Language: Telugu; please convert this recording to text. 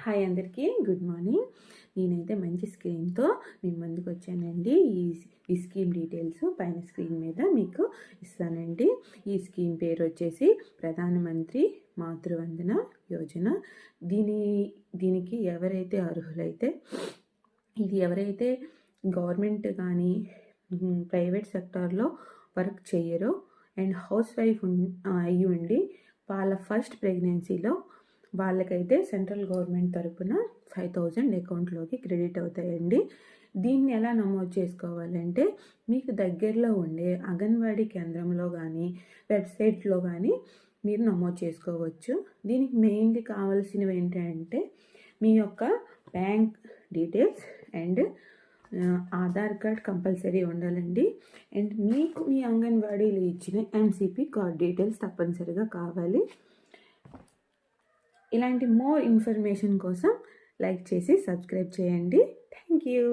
హాయ్ అందరికీ గుడ్ మార్నింగ్. నేనైతే మంచి స్క్రీన్తో మీ ముందుకు వచ్చానండి. ఈ స్కీమ్ డీటెయిల్స్ పైన స్క్రీన్ మీద మీకు ఇస్తానండి. ఈ స్కీమ్ పేరు వచ్చేసి ప్రధానమంత్రి మాతృవందన యోజన. దీనికి ఎవరైతే అర్హులైతే, ఇది ఎవరైతే గవర్నమెంట్ కానీ ప్రైవేట్ సెక్టార్లో వర్క్ చేయరో అండ్ హౌస్ వైఫ్ అయ్యి ఉండి వాళ్ళ ఫస్ట్ ప్రెగ్నెన్సీలో వాళ్ళకైతే సెంట్రల్ గవర్నమెంట్ తరపున 5,000 అకౌంట్లోకి క్రెడిట్ అవుతాయండి. దీన్ని ఎలా నమోదు చేసుకోవాలంటే మీకు దగ్గరలో ఉండే అంగన్వాడీ కేంద్రంలో కానీ వెబ్సైట్లో కానీ మీరు నమోదు చేసుకోవచ్చు. దీనికి మెయిన్లీ కావాల్సినవి ఏంటంటే మీ యొక్క bank details and Aadhaar card compulsory ఉండాలండి. అండ్ మీకు మీ అంగన్వాడీలో ఇచ్చిన ఎంసీపీ కార్డ్ డీటెయిల్స్ తప్పనిసరిగా కావాలి. ఇలాంటి మోర్ ఇన్ఫర్మేషన్ కోసం లైక్ చేసి సబ్స్క్రైబ్ చేయండి. Thank you.